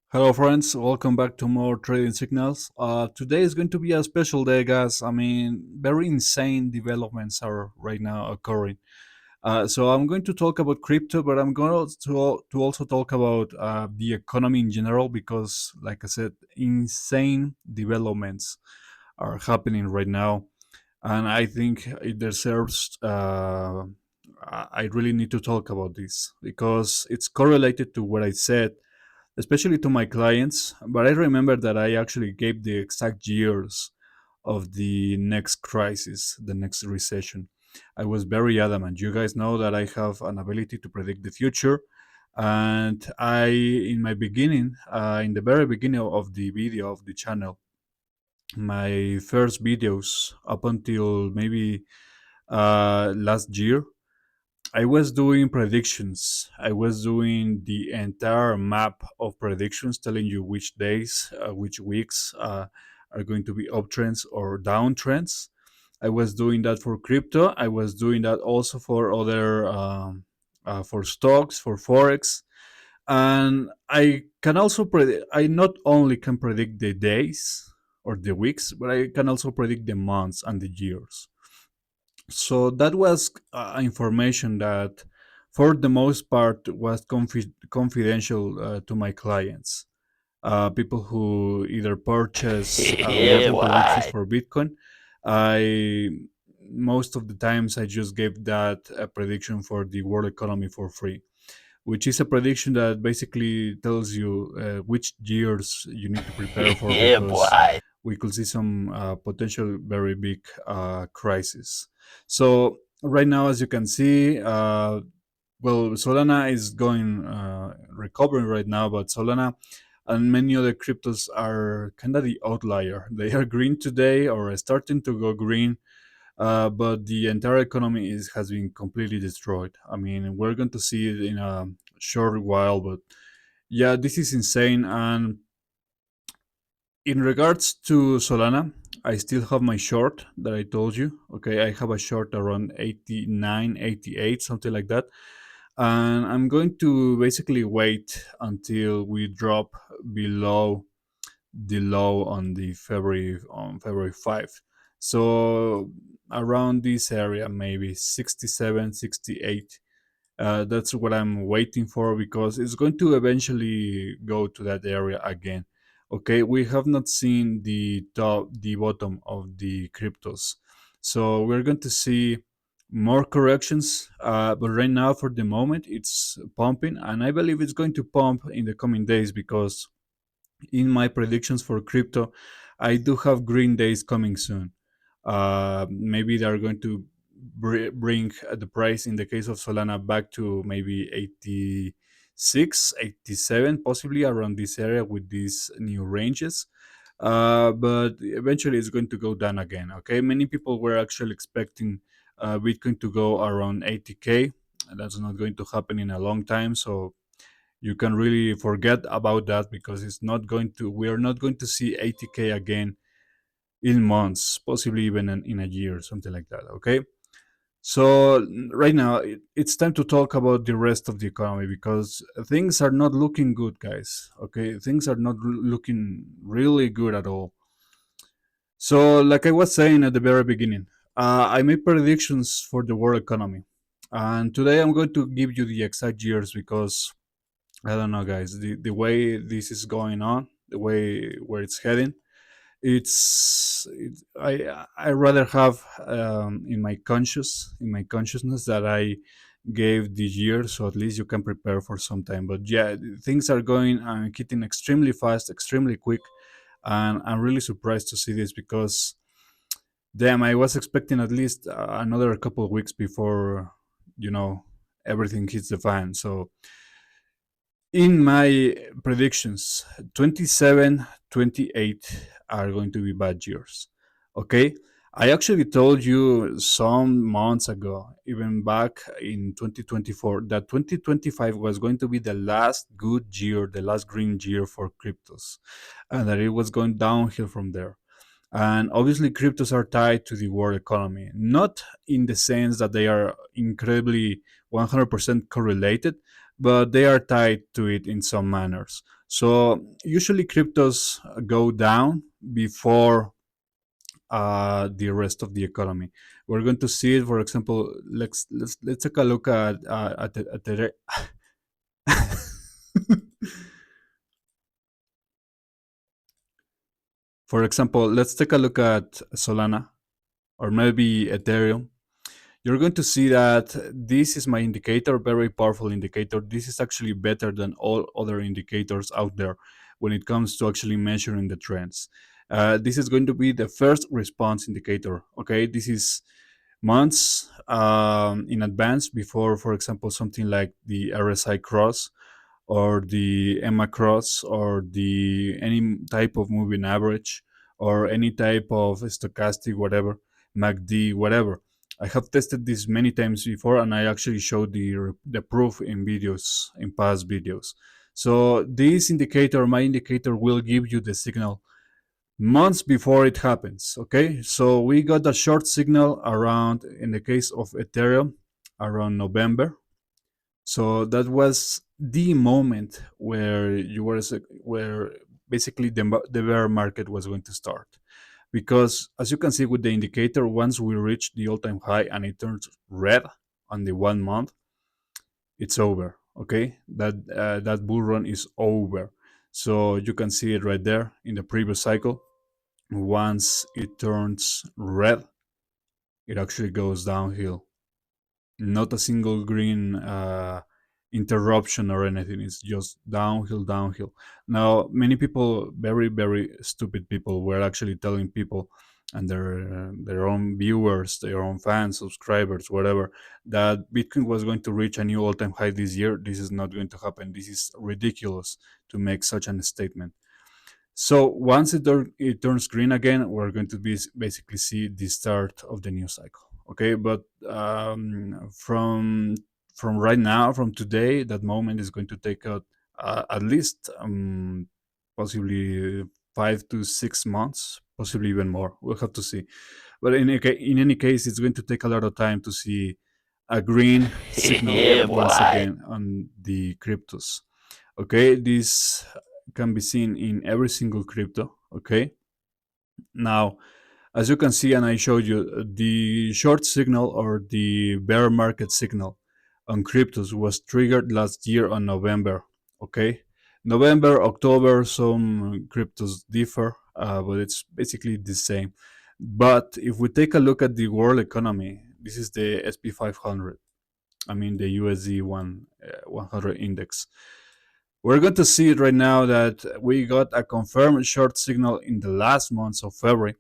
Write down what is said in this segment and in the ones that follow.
Hello, friends. Welcome back to more trading signals. Today is going to be a special day, guys. I mean, very insane developments are right now occurring. So I'm going to talk about crypto, but I'm going to also talk about the economy in general because, like I said, insane developments are happening right now, and I think it deserves. I really need to talk about this because it's correlated to what I said, especially to my clients. But I remember that I actually gave the exact years of the next crisis, the next recession. I was very adamant. You guys know that I have an ability to predict the future. And in my beginning, in the very beginning of the video of the channel, my first videos up until maybe last year, I was doing predictions. I was doing the entire map of predictions, telling you which days, which weeks are going to be uptrends or downtrends. I was doing that for crypto. I was doing that also for other, for stocks, for forex, and I can also predict. I not only can predict the days or the weeks, but I can also predict the months and the years. So that was information that for the most part was confidential to my clients, people who either purchase Yeah, monthly predictions boy. for bitcoin. I Most of the times I just gave that prediction for the world economy for free, which is a prediction that basically tells you which years you need to prepare for, Yeah, because boy. we could see some potential very big crisis. So right now, as you can see, well, Solana is going recovering right now, but Solana and many other cryptos are kind of the outlier. They are green today or are starting to go green, but the entire economy has been completely destroyed. I mean, we're going to see it in a short while, but yeah, this is insane. And in regards to Solana, I still have my short that I told you. Okay, I have a short around 89, 88, something like that. And I'm going to basically wait until we drop below the low on the February 5th. So around this area, maybe 67, 68. That's what I'm waiting for because it's going to eventually go to that area again. Okay, we have not seen the bottom of the cryptos, so we're going to see more corrections. But right now, for the moment, it's pumping, and I believe it's going to pump in the coming days because in my predictions for crypto, I do have green days coming soon. Maybe they are going to bring the price in the case of Solana back to maybe 86, 87, possibly around this area with these new ranges. But eventually it's going to go down again. Okay, many people were actually expecting Bitcoin to go around 80K. That's not going to happen in a long time. So you can really forget about that because we are not going to see 80K again in months, possibly even in a year, something like that. Okay, so right now it's time to talk about the rest of the economy because things are not looking good, guys. Okay, things are not looking really good at all. So like I was saying at the very beginning, I made predictions for the world economy, and today I'm going to give you the exact years because I don't know, guys. The way this is going on, the way where it's heading, I rather have in my consciousness that I gave the year, so at least you can prepare for some time. But yeah, things are going and getting extremely fast, extremely quick, and I'm really surprised to see this because damn, I was expecting at least another couple of weeks before you know everything hits the fan. So in my predictions, 27, 28 are going to be bad years. Okay, I actually told you some months ago, even back in 2024, that 2025 was going to be the last good year, the last green year for cryptos, and that it was going downhill from there. And obviously, cryptos are tied to the world economy, not in the sense that they are incredibly 100% correlated, but they are tied to it in some manners. So usually cryptos go down before the rest of the economy. We're going to see it, for example. Let's take a look at the for example, let's take a look at Solana or maybe Ethereum. You're going to see that this is my indicator, very powerful indicator. This is actually better than all other indicators out there when it comes to actually measuring the trends. This is going to be the first response indicator. Okay, this is months in advance before, for example, something like the RSI cross or the EMA cross or the any type of moving average or any type of stochastic whatever, MACD whatever. I have tested this many times before, and I actually showed the proof in videos, in past videos. So this indicator, my indicator, will give you the signal months before it happens. Okay, so we got a short signal around, in the case of Ethereum, around November. So that was the moment where where basically the bear market was going to start. Because as you can see with the indicator, once we reach the all-time high and it turns red on the 1 month, it's over. Okay, that bull run is over. So you can see it right there in the previous cycle. Once it turns red, it actually goes downhill. Not a single green interruption or anything. It's just downhill, downhill. Now, many people, very, very stupid people, were actually telling people and their own viewers, their own fans, subscribers, whatever, that Bitcoin was going to reach a new all-time high this year. This is not going to happen. This is ridiculous to make such a statement. So once it turns green again, we're going to be basically see the start of the new cycle. Okay, but from right now, from today, that moment is going to take out at least possibly 5 to 6 months, possibly even more. We'll have to see. But in any case, it's going to take a lot of time to see a green signal Yeah, once boy. again on the cryptos. Okay, this can be seen in every single crypto. Okay, now as you can see, and I showed you, the short signal or the bear market signal on cryptos was triggered last year on November. Okay, November, October, some cryptos differ, but it's basically the same. But if we take a look at the world economy, this is the SP 500. I mean the USD 100 index. We're going to see it right now that we got a confirmed short signal in the last months of February.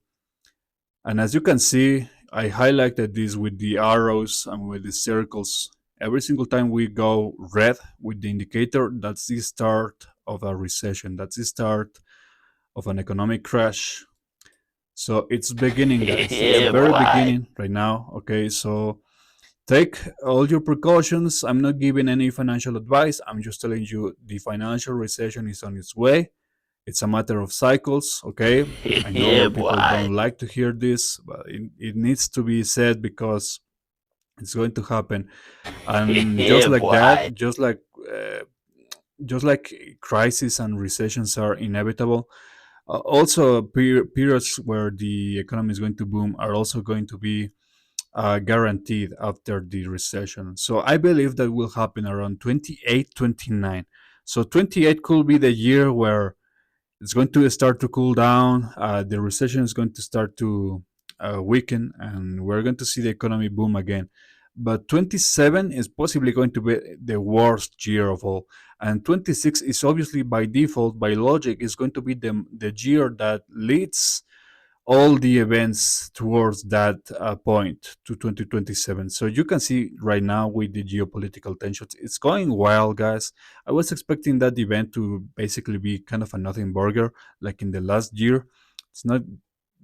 And as you can see, I highlighted this with the arrows and with the circles. Every single time we go red with the indicator, that's the start of a recession. That's the start of an economic crash. So it's beginning, guys. It's Yeah, very boy. beginning right now. Okay, so take all your precautions. I'm not giving any financial advice. I'm just telling you the financial recession is on its way. It's a matter of cycles. Okay, I Yeah, know people boy. don't like to hear this, but it needs to be said because it's going to happen. And Yeah, boy. uh, just like crises and recessions are inevitable, also periods where the economy is going to boom are also going to be guaranteed after the recession. So I believe that will happen around 28, 29. So 28 could be the year where it's going to start to cool down. The recession is going to start to weaken, and we're going to see the economy boom again. But 27 is possibly going to be the worst year of all. And 26 is obviously by default, by logic, is going to be the year that leads all the events towards that point to 2027. So you can see right now with the geopolitical tensions, it's going wild, guys. I was expecting that event to basically be kind of a nothing burger, like in the last year. It's not,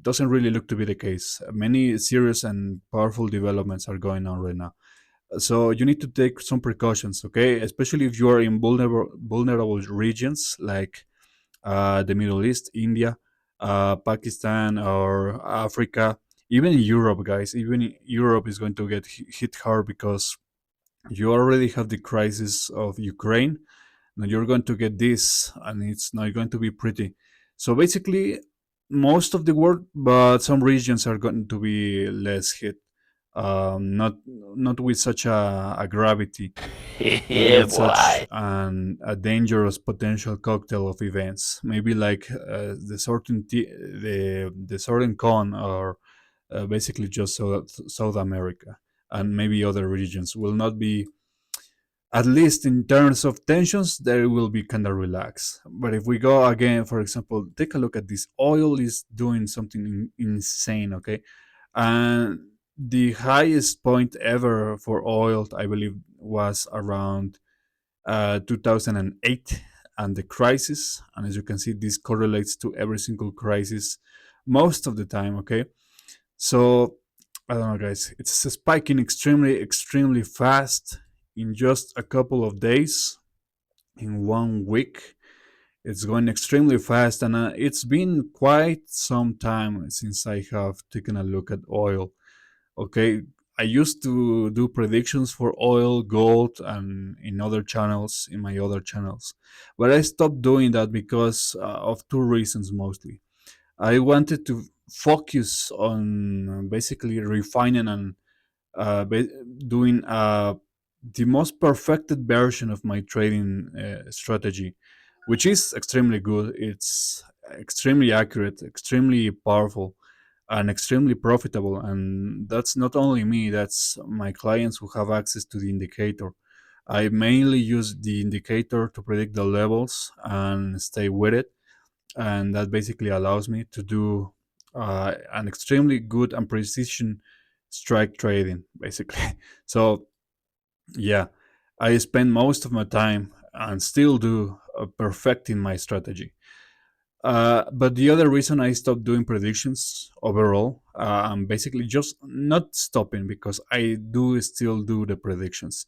doesn't really look to be the case. Many serious and powerful developments are going on right now. So you need to take some precautions, okay? Especially if you are in vulnerable regions like the Middle East, India, Pakistan, or Africa, even Europe, guys. Even Europe is going to get hit hard because You already have the crisis of Ukraine. Now you're going to get this, and it's not going to be pretty. So basically, most of the world, but some regions are going to be less hit. Not with such a gravity, not Yeah, with such boy. a dangerous potential cocktail of events. Maybe like the certain con, or basically just South America, and maybe other regions will not be, at least in terms of tensions, they will be kind of relaxed. But if we go again, for example, take a look at this. Oil is doing something insane, okay? And the highest point ever for oil, I believe, was around 2008 and the crisis. And as you can see, this correlates to every single crisis most of the time, okay? So I don't know, guys. It's spiking extremely, extremely fast in just a couple of days, in 1 week. It's going extremely fast, and it's been quite some time since I have taken a look at oil. Okay, I used to do predictions for oil, gold, and in other channels, in my other channels, but I stopped doing that because of two reasons mostly. I wanted to focus on basically refining and uh, ba- doing the most perfected version of my trading strategy, which is extremely good. It's extremely accurate, extremely powerful, and extremely profitable. And that's not only me, that's my clients who have access to the indicator. I mainly use the indicator to predict the levels and stay with it, and that basically allows me to do an extremely good and precision strike trading, basically. So yeah, I spend most of my time and still do perfecting my strategy. But the other reason I stopped doing predictions overall, I'm basically just not stopping because I do still do the predictions,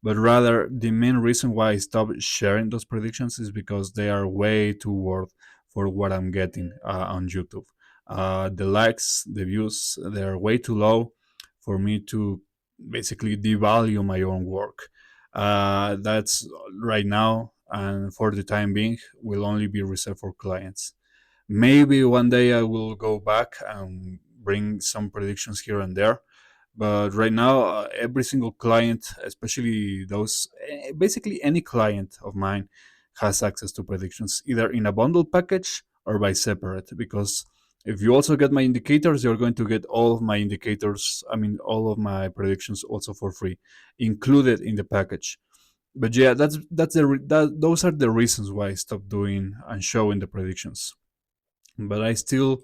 but rather the main reason why I stopped sharing those predictions is because they are way too worth for what I'm getting on YouTube. The likes, the views, they're way too low for me to basically devalue my own work. That's right now, and for the time being, will only be reserved for clients. Maybe one day I will go back and bring some predictions here and there, but right now every single client, especially those, basically any client of mine, has access to predictions either in a bundle package or by separate, because if you also get my indicators, you're going to get all of my indicators, I mean all of my predictions also for free, included in the package. But yeah, those are the reasons why I stopped doing and showing the predictions. But I still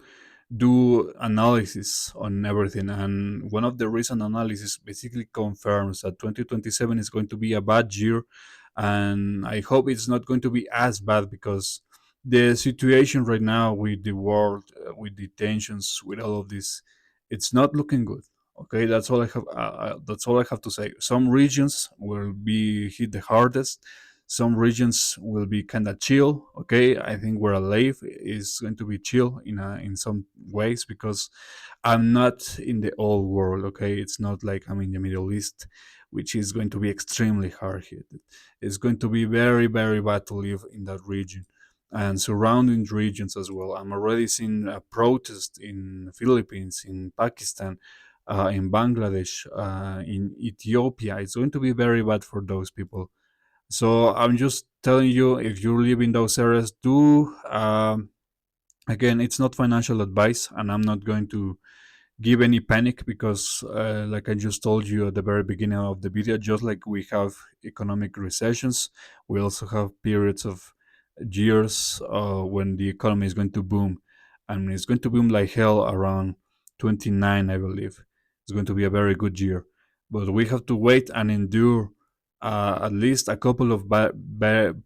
do analysis on everything, and one of the recent analysis basically confirms that 2027 is going to be a bad year, and I hope it's not going to be as bad, because the situation right now with the world, with the tensions, with all of this, it's not looking good. Okay, that's all I have to say. Some regions will be hit the hardest, some regions will be kind of chill. Okay, I think where I live is going to be chill in some ways, because I'm not in the old world. Okay, it's not like I'm in the Middle East, which is going to be extremely hard hit. It's going to be very, very bad to live in that region and surrounding regions as well. I'm already seeing a protest in Philippines, in Pakistan, in Bangladesh, in Ethiopia. It's going to be very bad for those people. So I'm just telling you, if you live in those areas, do again, it's not financial advice, and I'm not going to give any panic, because, like I just told you at the very beginning of the video, just like we have economic recessions, we also have periods of years when the economy is going to boom, and it's going to boom like hell around 29, I believe. It's going to be a very good year, but we have to wait and endure at least a couple of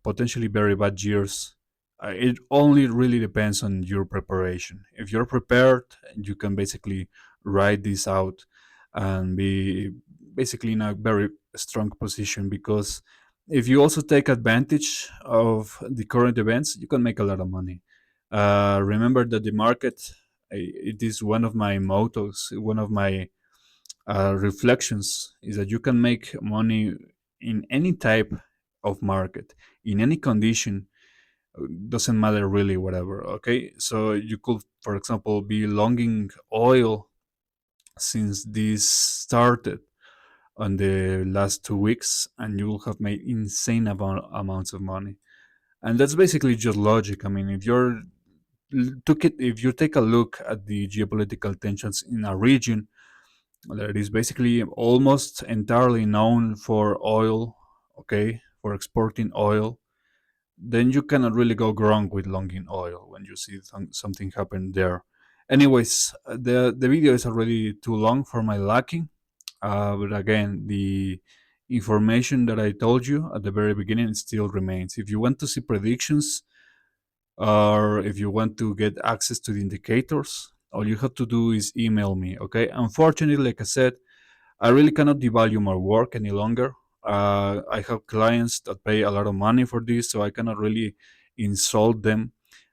potentially very bad years. It only really depends on your preparation. If you're prepared, you can basically ride this out and be basically in a very strong position, because if you also take advantage of the current events, you can make a lot of money. Remember that the market, it is one of my mottos, one of my reflections is that you can make money in any type of market, in any condition. Doesn't matter really, whatever. Okay, so you could, for example, be longing oil since this started on the last 2 weeks, and you will have made insane amounts of money. And that's basically just logic. I mean, if you take a look at the geopolitical tensions in a region that is basically almost entirely known for oil, okay, for exporting oil, then you cannot really go wrong with longing oil when you see something happen there. Anyways, the video is already too long for my liking, but again, the information that I told you at the very beginning still remains. If you want to see predictions, or if you want to get access to the indicators, all you have to do is email me. Okay. Unfortunately, like I said, I really cannot devalue my work any longer. I have clients that pay a lot of money for this, so I cannot really insult them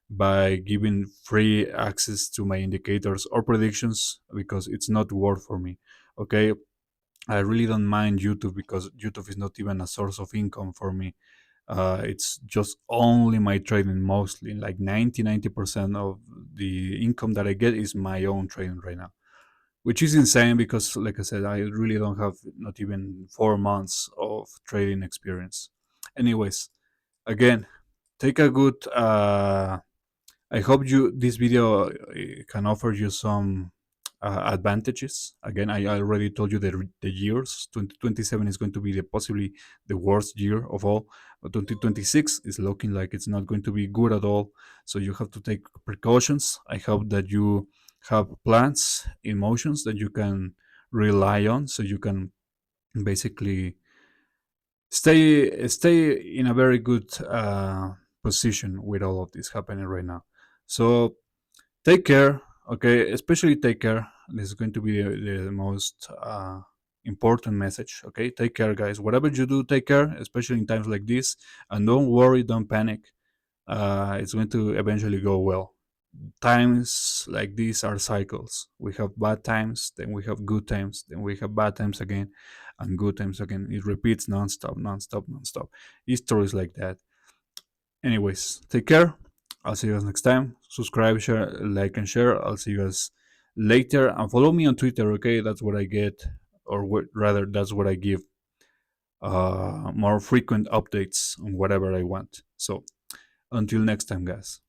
by giving free access to my indicators or predictions because it's not worth for me. Okay. I really don't mind YouTube because YouTube is not even a source of income for me. It's just only my trading mostly. Like 90% of the income that I get is my own trading right now, which is insane because, like I said, I really don't have not even 4 months of trading experience. Anyways, again, take a good. I hope you this video can offer you some advantages. Again, I already told you the years. 2027 is going to be possibly the worst year of all. But 2026 is looking like it's not going to be good at all. So you have to take precautions. I hope that you have plans, emotions that you can rely on, so you can basically stay in a very good position with all of this happening right now. So take care, okay? Especially take care. This is going to be the most important message, okay? Take care, guys. Whatever you do, take care, especially in times like this. And don't worry, don't panic. It's going to eventually go well. Times like these are cycles. We have bad times, then we have good times, then we have bad times again, and good times again. It repeats nonstop, nonstop, nonstop. History is like that. Anyways, take care. I'll see you guys next time. Subscribe, share, like, and share. I'll see you guys later. And follow me on Twitter, okay? That's what I get, or rather, that's what I give more frequent updates on whatever I want. So, until next time, guys.